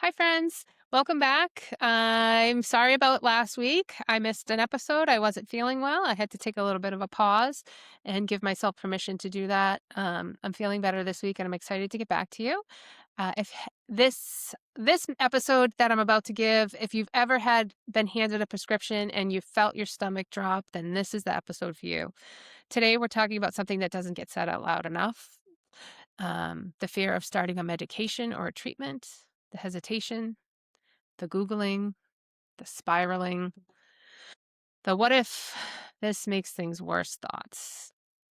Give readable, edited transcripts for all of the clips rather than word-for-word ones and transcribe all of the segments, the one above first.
Hi, friends. Welcome back. I'm sorry about last week. I missed an episode. I wasn't feeling well. I had to take a little bit of a pause and give myself permission to do that. I'm feeling better this week, and I'm excited to get back to you. If h- this episode that I'm about to give, if you've ever had been handed a prescription and you felt your stomach drop, then this is the episode for you. Today, we're talking about something that doesn't get said out loud enough. The fear of starting a medication or a treatment, the hesitation, the Googling, the spiraling, the what if this makes things worse thoughts.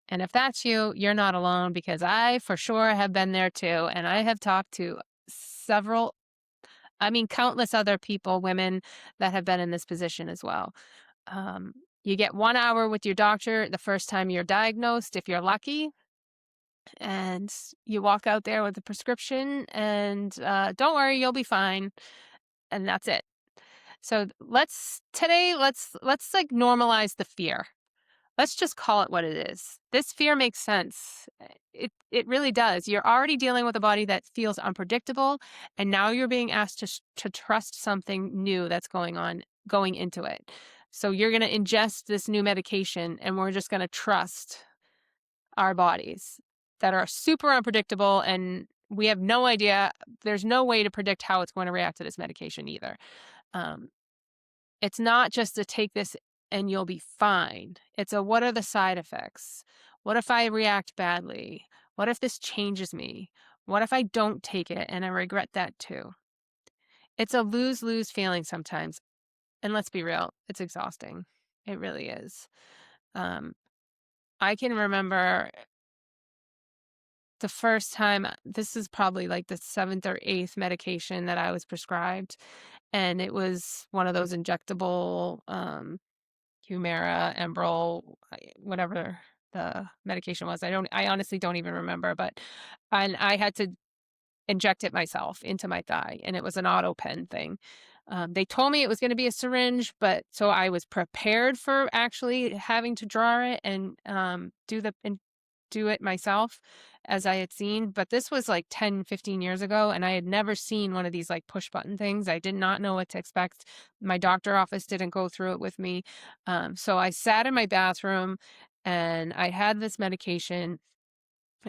And if that's you, you're not alone because I for sure have been there too. And I have talked to several, countless other people, women that have been in this position as well. Um, you get 1 hour with your doctor the first time you're diagnosed, if you're lucky, and you walk out there with a prescription and don't worry, you'll be fine. And that's it. So let's like normalize the fear. Let's just call it what it is. This fear makes sense. It really does. You're already dealing with a body that feels unpredictable, and now you're being asked to trust something new that's going into it. So you're going to ingest this new medication, and we're just going to trust our bodies that are super unpredictable, and we have no idea. There's no way to predict how it's going to react to this medication either. Um, it's not just to take this and you'll be fine. It's a what are the side effects? What if I react badly? What if this changes me? What if I don't take it and I regret that too? It's a lose lose feeling sometimes. And let's be real, it's exhausting. It really is. Um, I can remember the first time, this is probably like the seventh or eighth medication that I was prescribed. And it was one of those injectable Humira, Enbrel, whatever the medication was. I honestly don't even remember, but and I had to inject it myself into my thigh, and it was an auto pen thing. They told me it was going to be a syringe, but so I was prepared for actually having to draw it and do it myself as I had seen. But this was like 10, 15 years ago, and I had never seen one of these like push button things. I did not know what to expect. My doctor office didn't go through it with me. So I sat in my bathroom and I had this medication,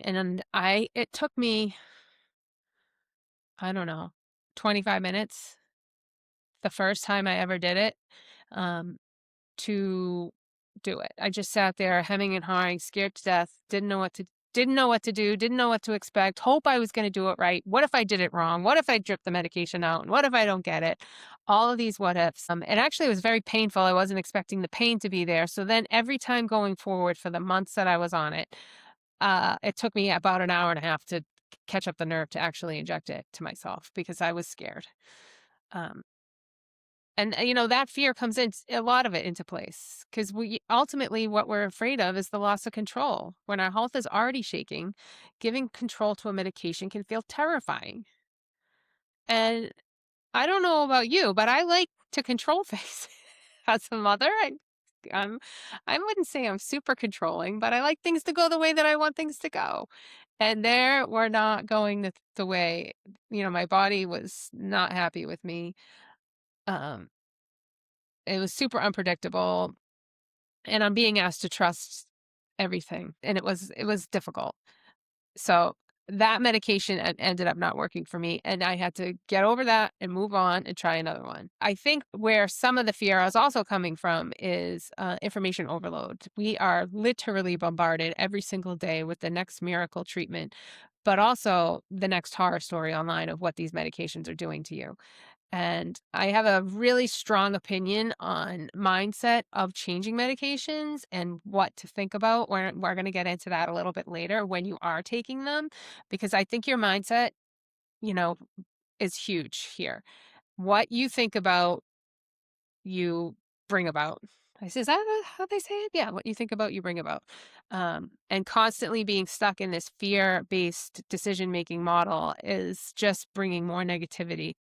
and it took me, I don't know, 25 minutes the first time I ever did it, um, to do it. I just sat there hemming and hawing, scared to death, didn't know what to do, didn't know what to expect, hope I was going to do it right. What if I did it wrong? What if I drip the medication out? And what if I don't get it? All of these what ifs. And actually, it was very painful. I wasn't expecting the pain to be there. So then every time going forward for the months that I was on it, it took me about an hour and a half to catch up the nerve to actually inject it to myself because I was scared. Um, and that fear comes in a lot of it into place because we ultimately what we're afraid of is the loss of control. When our health is already shaking, giving control to a medication can feel terrifying. And I don't know about you, but I like to control things. As a mother, I'm, I wouldn't say I'm super controlling, but I like things to go the way that I want things to go. And there were not going the way, my body was not happy with me. Um, it was super unpredictable, and I'm being asked to trust everything, and it was difficult. So that medication ended up not working for me, and I had to get over that and move on and try another one. I think where some of the fear is also coming from is information overload. We are literally bombarded every single day with the next miracle treatment, but also the next horror story online of what these medications are doing to you. And I have a really strong opinion on mindset of changing medications and what to think about. We're going to get into that a little bit later when you are taking them, because I think your mindset, you know, is huge here. What you think about, you bring about. Is that how they say it? Yeah, what you think about, you bring about. And constantly being stuck in this fear based decision making model is just bringing more negativity.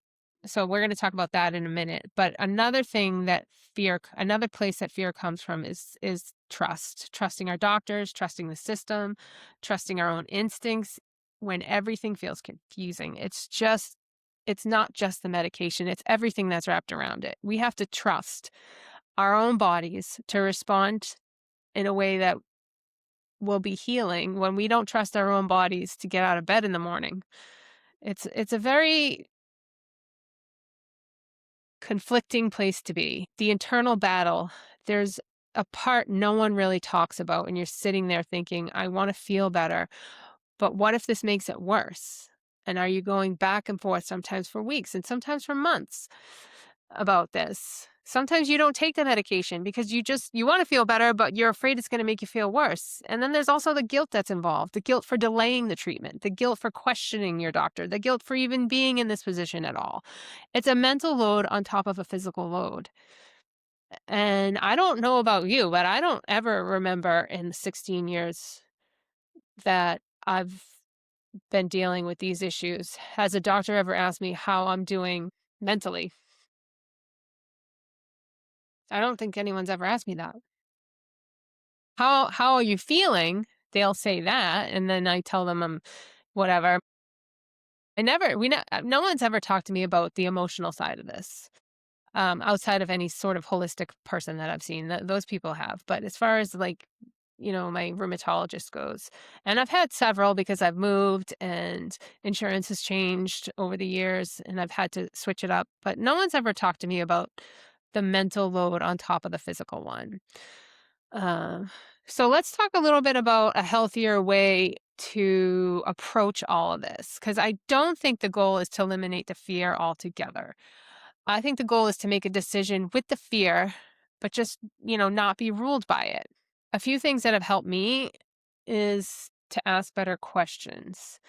So we're going to talk about that in a minute. But another place that fear comes from is trust, trusting our doctors, trusting the system, trusting our own instincts when everything feels confusing. It's just it's not just the medication, it's everything that's wrapped around it. We have to trust our own bodies to respond in a way that will be healing when we don't trust our own bodies to get out of bed in the morning. It's a very conflicting place to be. The internal battle, there's a part no one really talks about and you're sitting there thinking, I want to feel better, but what if this makes it worse? And are you going back and forth sometimes for weeks and sometimes for months about this? Sometimes you don't take the medication because you want to feel better, but you're afraid it's going to make you feel worse. And then there's also the guilt that's involved, the guilt for delaying the treatment, the guilt for questioning your doctor, the guilt for even being in this position at all. It's a mental load on top of a physical load. And I don't know about you, but I don't ever remember in the 16 years that I've been dealing with these issues. Has a doctor ever asked me how I'm doing mentally? I don't think anyone's ever asked me that. How are you feeling? They'll say that, and then I tell them I'm whatever. I never we no no one's ever talked to me about the emotional side of this, outside of any sort of holistic person that I've seen. Those people have, but as far as like, my rheumatologist goes, and I've had several because I've moved and insurance has changed over the years, and I've had to switch it up. But no one's ever talked to me about the mental load on top of the physical one. Uh, so let's talk a little bit about a healthier way to approach all of this, because I don't think the goal is to eliminate the fear altogether. I think the goal is to make a decision with the fear, but just, not be ruled by it. A few things that have helped me is to ask better questions.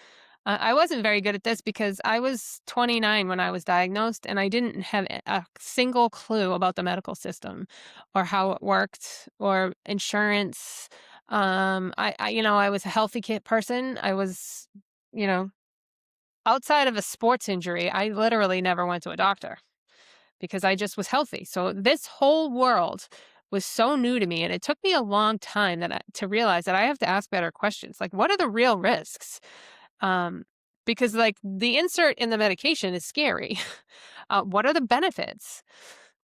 I wasn't very good at this because I was 29 when I was diagnosed and I didn't have a single clue about the medical system or how it worked or insurance. I was a healthy kid person. I was, you know, outside of a sports injury, I literally never went to a doctor because I just was healthy. So this whole world was so new to me, and it took me a long time to realize that I have to ask better questions. Like, what are the real risks? Um, because like the insert in the medication is scary. What are the benefits?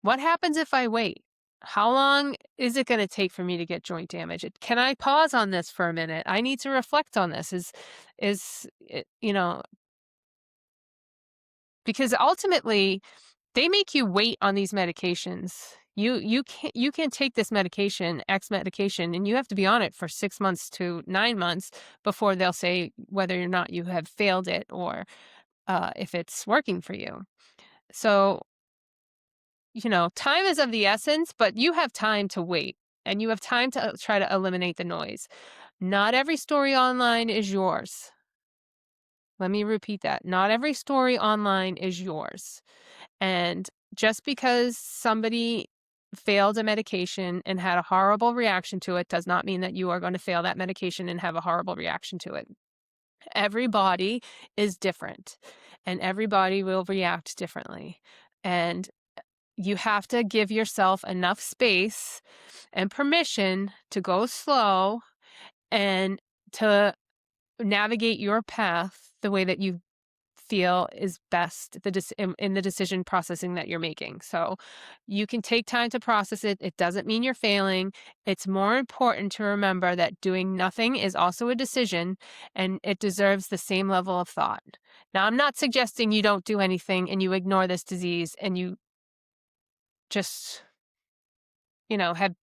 What happens if I wait? How long is it going to take for me to get joint damage? Can I pause on this for a minute? I need to reflect on this. Is it, because ultimately they make you wait on these medications. You can take this medication, X medication, and you have to be on it for 6 months to 9 months before they'll say whether or not you have failed it or if it's working for you. So, time is of the essence, but you have time to wait and you have time to try to eliminate the noise. Not every story online is yours. Let me repeat that. Not every story online is yours. And just because somebody failed a medication and had a horrible reaction to it does not mean that you are going to fail that medication and have a horrible reaction to it. Everybody is different and everybody will react differently. And you have to give yourself enough space and permission to go slow and to navigate your path the way that you feel is best in the decision processing that you're making. So you can take time to process it. It doesn't mean you're failing. It's more important to remember that doing nothing is also a decision and it deserves the same level of thought. Now, I'm not suggesting you don't do anything and you ignore this disease and you just, have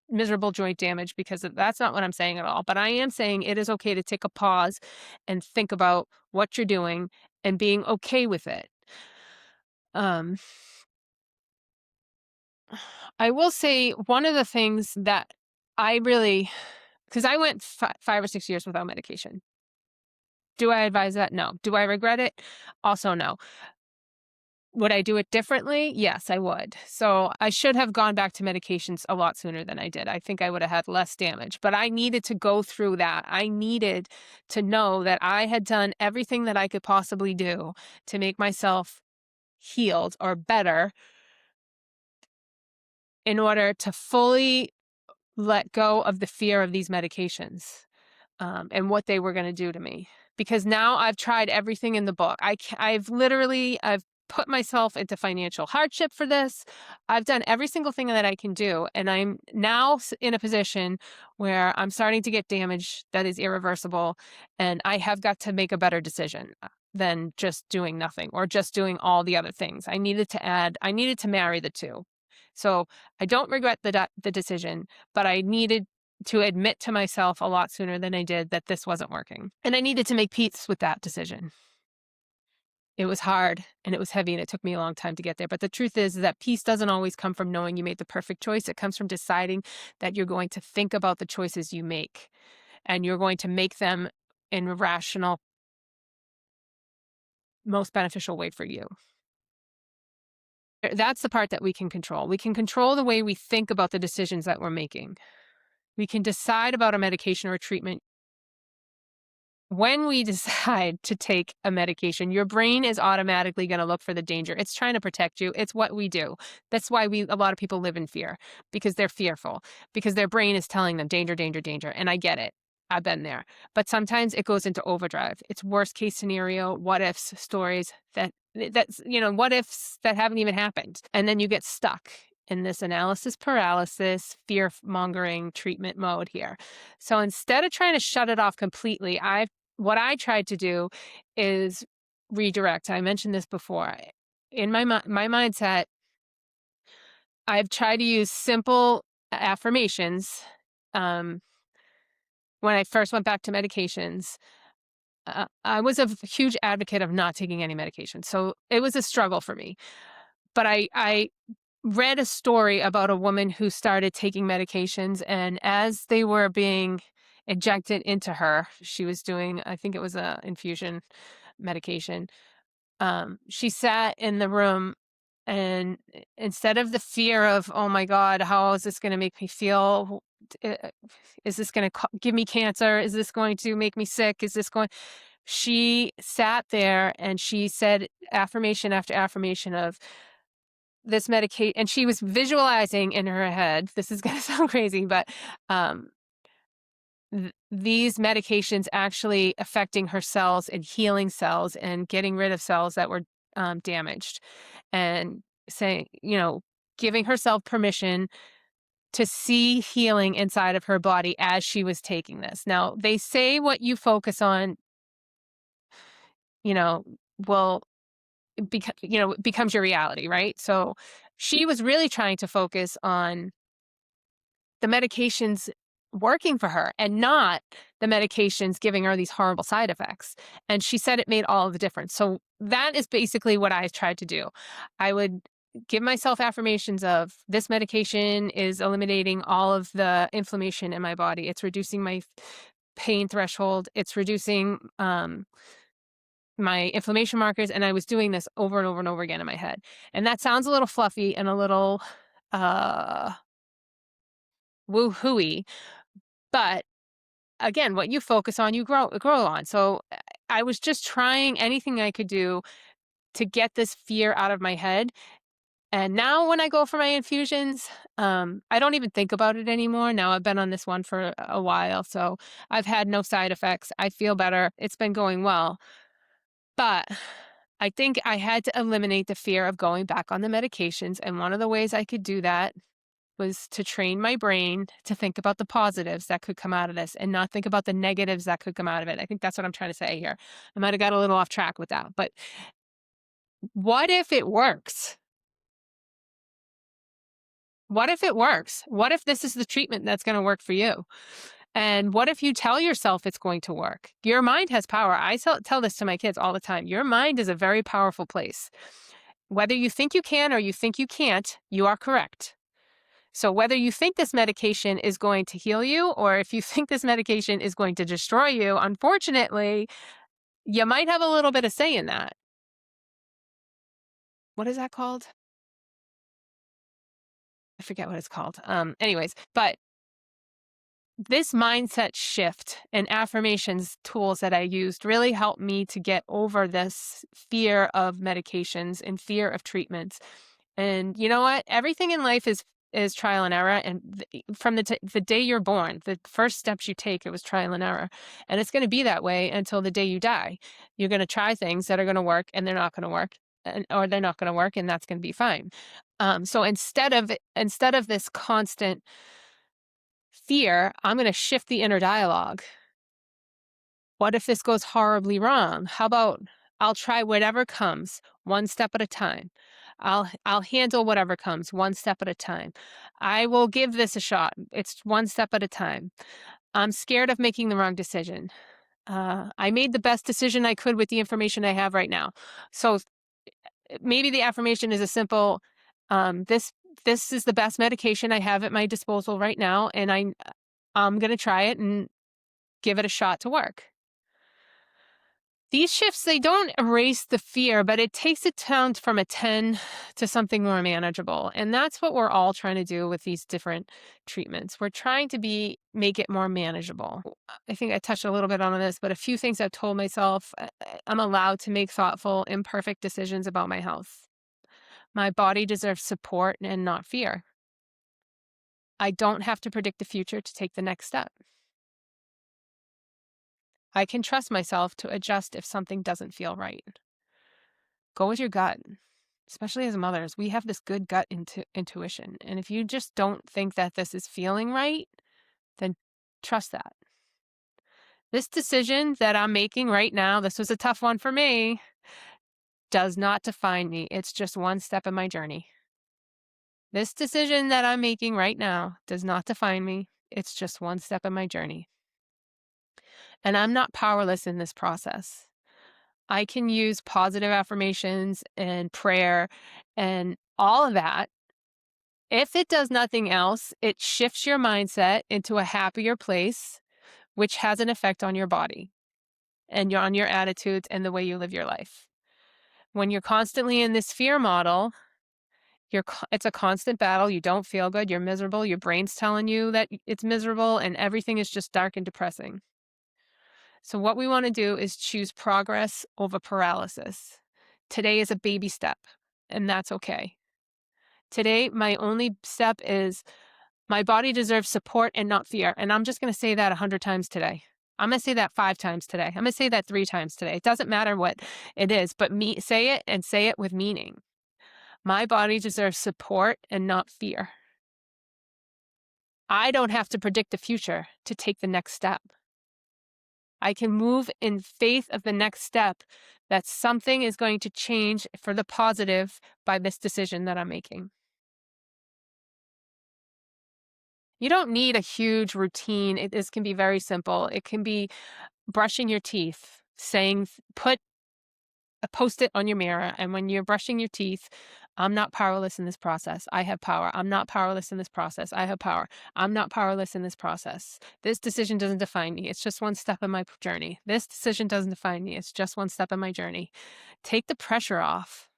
miserable joint damage because that's not what I'm saying at all. But I am saying it is okay to take a pause and think about what you're doing and being okay with it. Um, I will say one of the things that I really, because I went 5 or 6 years without medication. Do I advise that? No. Do I regret it? Also, no. Would I do it differently? Yes, I would. So I should have gone back to medications a lot sooner than I did. I think I would have had less damage, but I needed to go through that. I needed to know that I had done everything that I could possibly do to make myself healed or better in order to fully let go of the fear of these medications and what they were going to do to me. because now I've tried everything in the book. I've put myself into financial hardship for this. I've done every single thing that I can do. And I'm now in a position where I'm starting to get damage that is irreversible. And I have got to make a better decision than just doing nothing or just doing all the other things. I needed to marry the two. So I don't regret the decision, but I needed to admit to myself a lot sooner than I did that this wasn't working. And I needed to make peace with that decision. It was hard and it was heavy and it took me a long time to get there. But the truth is that peace doesn't always come from knowing you made the perfect choice. It comes from deciding that you're going to think about the choices you make and you're going to make them in a rational, most beneficial way for you. That's the part that we can control. We can control the way we think about the decisions that we're making. We can decide about a medication or a treatment. When we decide to take a medication, your brain is automatically going to look for the danger. It's trying to protect you. It's what we do. That's why a lot of people live in fear, because they're fearful, because their brain is telling them danger, danger, danger. And I get it. I've been there. But sometimes it goes into overdrive. It's worst case scenario, what ifs stories what ifs that haven't even happened. And then you get stuck in this analysis paralysis, fear mongering treatment mode here. So instead of trying to shut it off completely, what I tried to do is redirect. I mentioned this before. In my mindset, I've tried to use simple affirmations. When I first went back to medications, I was a huge advocate of not taking any medication. So it was a struggle for me. But I read a story about a woman who started taking medications, and as they were being injected into her, she was doing, I think it was a infusion medication. She sat in the room, and instead of the fear of, oh my God, how is this going to make me feel? Is this going to give me cancer? Is this going to make me sick? She sat there and she said affirmation after affirmation of this medication, and she was visualizing in her head, this is going to sound crazy, but these medications actually affecting her cells and healing cells and getting rid of cells that were damaged, and saying, giving herself permission to see healing inside of her body as she was taking this. Now, they say what you focus on, will becomes your reality, right? So she was really trying to focus on the medications working for her and not the medications giving her these horrible side effects. And she said it made all of the difference. So that is basically what I tried to do. I would give myself affirmations of, this medication is eliminating all of the inflammation in my body. It's reducing my pain threshold. It's reducing my inflammation markers. And I was doing this over and over and over again in my head. And that sounds a little fluffy and a little woo-hooey, but again, what you focus on, you grow on. So I was just trying anything I could do to get this fear out of my head. And now when I go for my infusions, I don't even think about it anymore. Now I've been on this one for a while, so I've had no side effects. I feel better. It's been going well. But I think I had to eliminate the fear of going back on the medications. And one of the ways I could do that was to train my brain to think about the positives that could come out of this and not think about the negatives that could come out of it. I think that's what I'm trying to say here. I might have got a little off track with that, but what if it works? What if it works? What if this is the treatment that's going to work for you? And what if you tell yourself it's going to work? Your mind has power. I tell this to my kids all the time. Your mind is a very powerful place. Whether you think you can or you think you can't, you are correct. So whether you think this medication is going to heal you or if you think this medication is going to destroy you, unfortunately, you might have a little bit of say in that. What is that called? I forget what it's called. Anyways, but this mindset shift and affirmations tools that I used really helped me to get over this fear of medications and fear of treatments. And you know what? Everything in life is trial and error, and from the day you're born, the first steps you take, it was trial and error, and it's going to be that way until the day you die. You're going to try things that are going to work, and they're not going to work, or they're not going to work, and that's going to be fine. So instead of this constant fear, I'm going to shift the inner dialogue. What if this goes horribly wrong? How about I'll try whatever comes, one step at a time. I'll handle whatever comes, one step at a time. I will give this a shot. It's one step at a time. I'm scared of making the wrong decision. I made the best decision I could with the information I have right now. So maybe the affirmation is a simple, this is the best medication I have at my disposal right now, and I'm going to try it and give it a shot to work. These shifts, they don't erase the fear, but it takes it down from a 10 to something more manageable. And that's what we're all trying to do with these different treatments. We're trying to make it more manageable. I think I touched a little bit on this, but a few things I've told myself: I'm allowed to make thoughtful, imperfect decisions about my health. My body deserves support and not fear. I don't have to predict the future to take the next step. I can trust myself to adjust if something doesn't feel right. Go with your gut. Especially as mothers, we have this good gut intuition. And if you just don't think that this is feeling right, then trust that. This decision that I'm making right now, this was a tough one for me, does not define me. It's just one step in my journey. This decision that I'm making right now does not define me. It's just one step in my journey. And I'm not powerless in this process. I can use positive affirmations and prayer and all of that. If it does nothing else, it shifts your mindset into a happier place, which has an effect on your body and on your attitudes and the way you live your life. When you're constantly in this fear model, it's a constant battle. You don't feel good. You're miserable. Your brain's telling you that it's miserable, and everything is just dark and depressing. So what we want to do is choose progress over paralysis. Today is a baby step, and that's okay. Today, my only step is my body deserves support and not fear. And I'm just going to say that 100 times today. I'm going to say that 5 times today. I'm going to say that 3 times today. It doesn't matter what it is, but say it, and say it with meaning. My body deserves support and not fear. I don't have to predict the future to take the next step. I can move in faith of the next step, that something is going to change for the positive by this decision that I'm making. You don't need a huge routine. This can be very simple. It can be brushing your teeth, put a Post-it on your mirror, and when you're brushing your teeth, I'm not powerless in this process. I have power. I'm not powerless in this process. I have power. I'm not powerless in this process. This decision doesn't define me. It's just one step in my journey. This decision doesn't define me. It's just one step in my journey. Take the pressure off.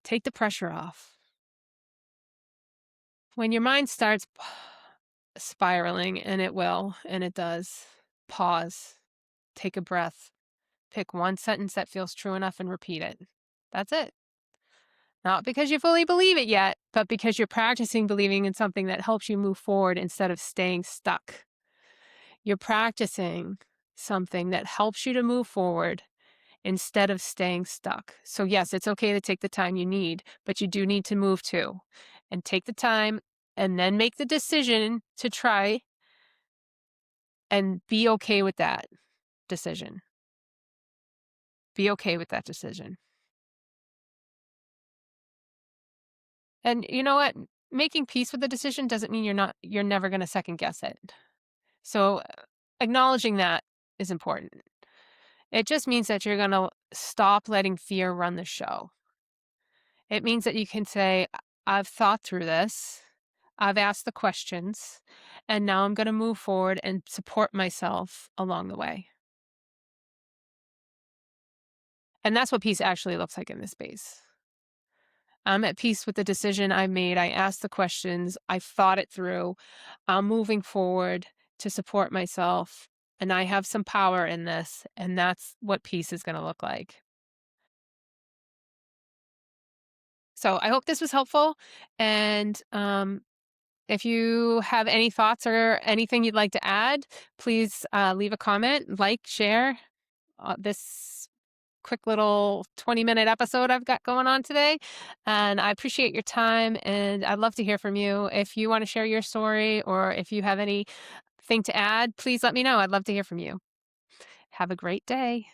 Take the pressure off. When your mind starts spiraling, and it will, and it does, pause, take a breath, pick one sentence that feels true enough and repeat it. That's it. Not because you fully believe it yet, but because you're practicing believing in something that helps you move forward instead of staying stuck. You're practicing something that helps you to move forward instead of staying stuck. So yes, it's okay to take the time you need, but you do need to move too. And take the time and then make the decision to try, and be okay with that decision. Be okay with that decision. And you know what? Making peace with the decision doesn't mean you're never going to second guess it. So acknowledging that is important. It just means that you're going to stop letting fear run the show. It means that you can say, I've thought through this. I've asked the questions, and now I'm going to move forward and support myself along the way. And that's what peace actually looks like in this space. I'm at peace with the decision I made. I asked the questions. I thought it through. I'm moving forward to support myself, and I have some power in this. And that's what peace is going to look like. So I hope this was helpful. And If you have any thoughts or anything you'd like to add, please leave a comment, like, share this quick little 20-minute episode I've got going on today. And I appreciate your time and I'd love to hear from you. If you want to share your story or if you have anything to add, please let me know. I'd love to hear from you. Have a great day.